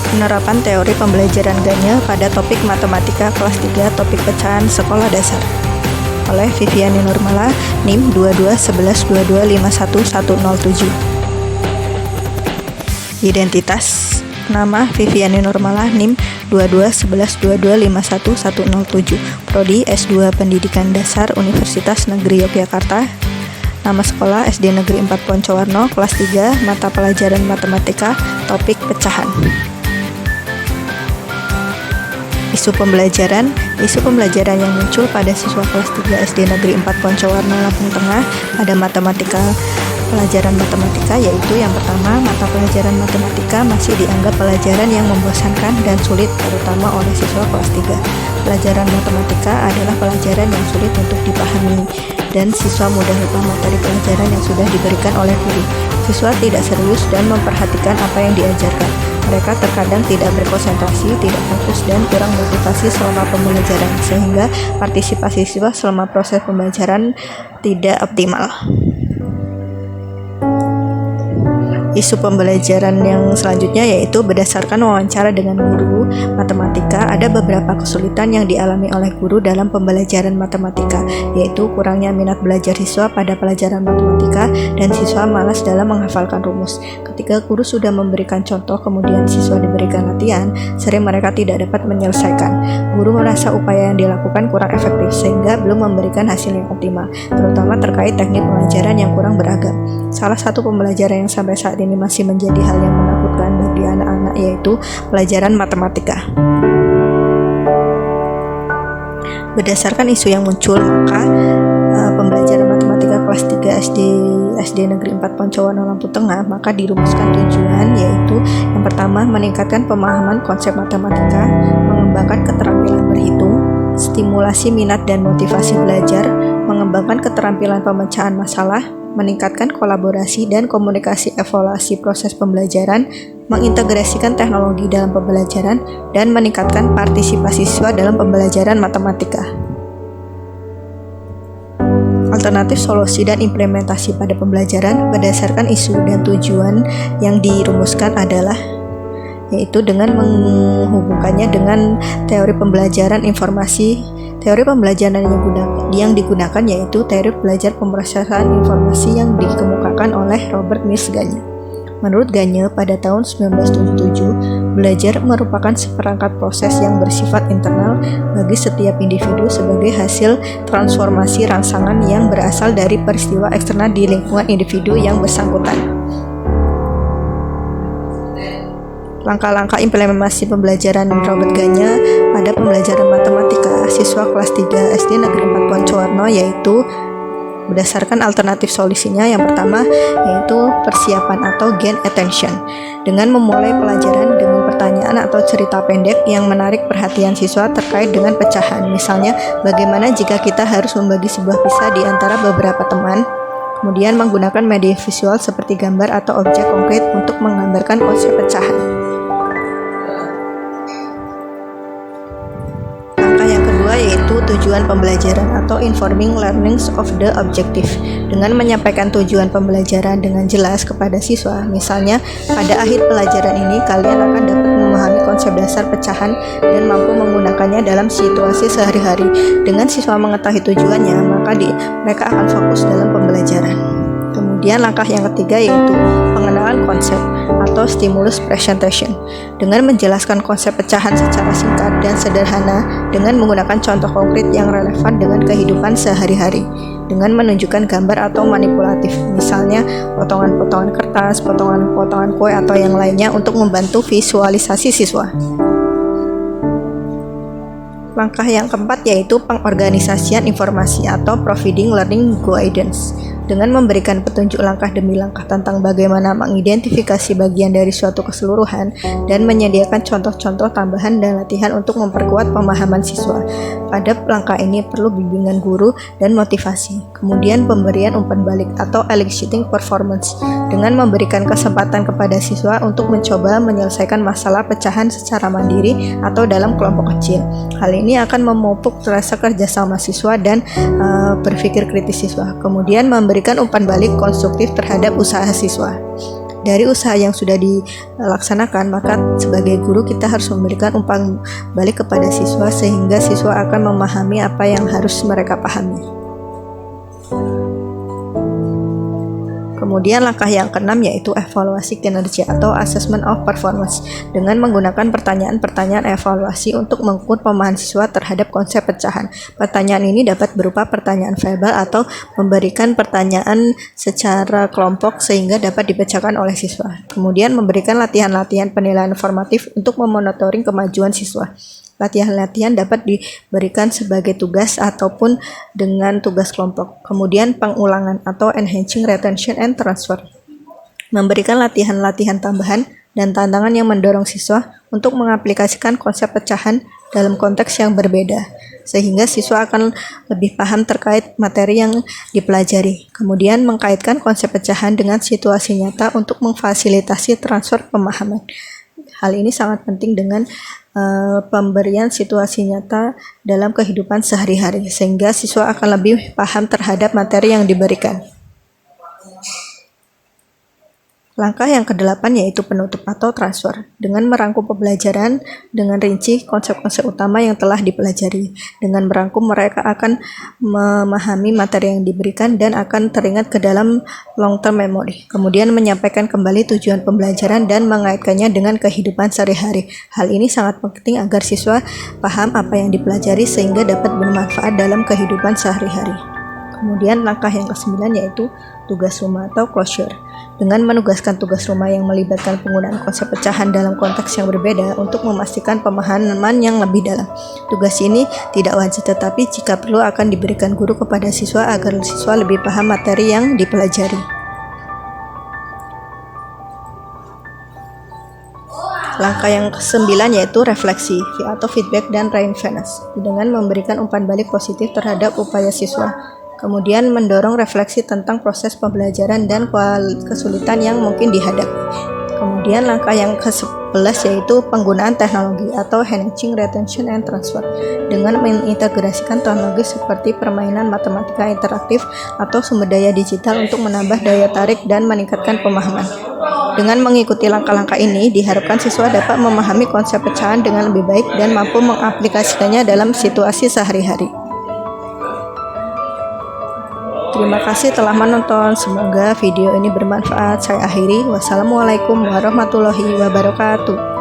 Penerapan teori pembelajaran Ganya pada topik matematika kelas 3 topik pecahan sekolah dasar oleh Viviani Nurmala, NIM 221122511107. Identitas: nama Viviani Nurmala, NIM 221122511107. Prodi S2 Pendidikan Dasar Universitas Negeri Yogyakarta. Nama sekolah SD Negeri 4 Poncowarno, kelas 3, mata pelajaran matematika, topik pecahan. Isu pembelajaran yang muncul pada siswa kelas 3 SD Negeri 4 Poncowarno, Lampung Tengah pada pelajaran matematika, yaitu yang pertama, mata pelajaran matematika masih dianggap pelajaran yang membosankan dan sulit terutama oleh siswa kelas 3. Pelajaran matematika adalah pelajaran yang sulit untuk dipahami dan siswa mudah lupa materi pelajaran yang sudah diberikan oleh guru. Siswa tidak serius dan memperhatikan apa yang diajarkan. Mereka terkadang tidak berkonsentrasi, tidak fokus, dan kurang motivasi selama pembelajaran, sehingga partisipasi siswa selama proses pembelajaran tidak optimal. Isu pembelajaran yang selanjutnya yaitu berdasarkan wawancara dengan guru matematika, ada beberapa kesulitan yang dialami oleh guru dalam pembelajaran matematika, yaitu kurangnya minat belajar siswa pada pelajaran matematika dan siswa malas dalam menghafalkan rumus. Ketika guru sudah memberikan contoh kemudian siswa diberikan latihan, sering mereka tidak dapat menyelesaikan. Guru merasa upaya yang dilakukan kurang efektif sehingga belum memberikan hasil yang optimal, terutama terkait teknik pengajaran yang kurang beragam. Salah satu pembelajaran yang sampai saat ini masih menjadi hal yang menakutkan bagi anak-anak yaitu pelajaran matematika. Berdasarkan isu yang muncul, maka pembelajaran matematika kelas 3 SD Negeri 4 Poncowarno, Lampung Tengah, maka dirumuskan tujuan yaitu yang pertama, meningkatkan pemahaman konsep matematika, mengembangkan keterampilan berhitung, stimulasi minat dan motivasi belajar, mengembangkan keterampilan pemecahan masalah, meningkatkan kolaborasi dan komunikasi evaluasi proses pembelajaran, mengintegrasikan teknologi dalam pembelajaran, dan meningkatkan partisipasi siswa dalam pembelajaran matematika. Alternatif solusi dan implementasi pada pembelajaran berdasarkan isu dan tujuan yang dirumuskan adalah yaitu dengan menghubungkannya dengan teori pembelajaran informasi. Teori pembelajaran yang digunakan yaitu teori belajar pemrosesan informasi yang dikemukakan oleh Robert Mills Ganya. Menurut Ganya, pada tahun 1977, belajar merupakan seperangkat proses yang bersifat internal bagi setiap individu sebagai hasil transformasi rangsangan yang berasal dari peristiwa eksternal di lingkungan individu yang bersangkutan. Langkah-langkah implementasi pembelajaran Robert Ganya pada pembelajaran matematika siswa kelas 3 SD Negeri 4 Poncowarno yaitu berdasarkan alternatif solusinya. Yang pertama yaitu persiapan atau gain attention, dengan memulai pelajaran dengan pertanyaan atau cerita pendek yang menarik perhatian siswa terkait dengan pecahan. Misalnya, bagaimana jika kita harus membagi sebuah pizza di antara beberapa teman. Kemudian menggunakan media visual seperti gambar atau objek konkret untuk menggambarkan konsep pecahan. Yaitu tujuan pembelajaran atau informing learnings of the objective, dengan menyampaikan tujuan pembelajaran dengan jelas kepada siswa. Misalnya, pada akhir pelajaran ini kalian akan dapat memahami konsep dasar pecahan dan mampu menggunakannya dalam situasi sehari-hari. Dengan siswa mengetahui tujuannya, maka mereka akan fokus dalam pembelajaran. Kemudian langkah yang ketiga yaitu pengenalan konsep atau stimulus presentation, dengan menjelaskan konsep pecahan secara singkat dan sederhana dengan menggunakan contoh konkret yang relevan dengan kehidupan sehari-hari, dengan menunjukkan gambar atau manipulatif, misalnya potongan-potongan kertas, potongan-potongan kue atau yang lainnya untuk membantu visualisasi siswa. Langkah yang keempat yaitu pengorganisasian informasi atau providing learning guidance, dengan memberikan petunjuk langkah demi langkah tentang bagaimana mengidentifikasi bagian dari suatu keseluruhan dan menyediakan contoh-contoh tambahan dan latihan untuk memperkuat pemahaman siswa. Pada langkah ini perlu bimbingan guru dan motivasi. Kemudian pemberian umpan balik atau eliciting performance, dengan memberikan kesempatan kepada siswa untuk mencoba menyelesaikan masalah pecahan secara mandiri atau dalam kelompok kecil. Hal ini akan memupuk rasa kerjasama siswa dan berpikir kritis siswa. Kemudian memberikan umpan balik konstruktif terhadap usaha siswa. dari usaha yang sudah dilaksanakan, maka sebagai guru kita harus memberikan umpan balik kepada siswa sehingga siswa akan memahami apa yang harus mereka pahami. Kemudian langkah yang keenam yaitu evaluasi kinerja atau assessment of performance dengan menggunakan pertanyaan-pertanyaan evaluasi untuk mengukur pemahaman siswa terhadap konsep pecahan. Pertanyaan ini dapat berupa pertanyaan verbal atau memberikan pertanyaan secara kelompok sehingga dapat dipecahkan oleh siswa. Kemudian memberikan latihan-latihan penilaian formatif untuk memonitoring kemajuan siswa. Latihan-latihan dapat diberikan sebagai tugas ataupun dengan tugas kelompok. Kemudian pengulangan atau enhancing retention and transfer. Memberikan latihan-latihan tambahan dan tantangan yang mendorong siswa untuk mengaplikasikan konsep pecahan dalam konteks yang berbeda, sehingga siswa akan lebih paham terkait materi yang dipelajari. Kemudian mengkaitkan konsep pecahan dengan situasi nyata untuk memfasilitasi transfer pemahaman. Hal ini sangat penting dengan pemberian situasi nyata dalam kehidupan sehari-hari, sehingga siswa akan lebih paham terhadap materi yang diberikan. Langkah yang ke-8 yaitu penutup atau transfer, dengan merangkum pembelajaran dengan rinci konsep-konsep utama yang telah dipelajari. Dengan merangkum, mereka akan memahami materi yang diberikan dan akan teringat ke dalam long-term memory. Kemudian menyampaikan kembali tujuan pembelajaran dan mengaitkannya dengan kehidupan sehari-hari. Hal ini sangat penting agar siswa paham apa yang dipelajari sehingga dapat bermanfaat dalam kehidupan sehari-hari. Kemudian langkah yang ke-9 yaitu tugas rumah atau closure. Dengan menugaskan tugas rumah yang melibatkan penggunaan konsep pecahan dalam konteks yang berbeda untuk memastikan pemahaman yang lebih dalam. Tugas ini tidak wajib, tetapi jika perlu akan diberikan guru kepada siswa agar siswa lebih paham materi yang dipelajari. Langkah yang ke-9 yaitu refleksi atau feedback dan reinforcement dengan memberikan umpan balik positif terhadap upaya siswa. Kemudian mendorong refleksi tentang proses pembelajaran dan kesulitan yang mungkin dihadapi. Kemudian langkah yang ke-11 yaitu penggunaan teknologi atau enhancing retention and transfer dengan mengintegrasikan teknologi seperti permainan matematika interaktif atau sumber daya digital untuk menambah daya tarik dan meningkatkan pemahaman. Dengan mengikuti langkah-langkah ini, diharapkan siswa dapat memahami konsep pecahan dengan lebih baik dan mampu mengaplikasikannya dalam situasi sehari-hari. Terima kasih telah menonton, semoga video ini bermanfaat. Saya akhiri, wassalamualaikum warahmatullahi wabarakatuh.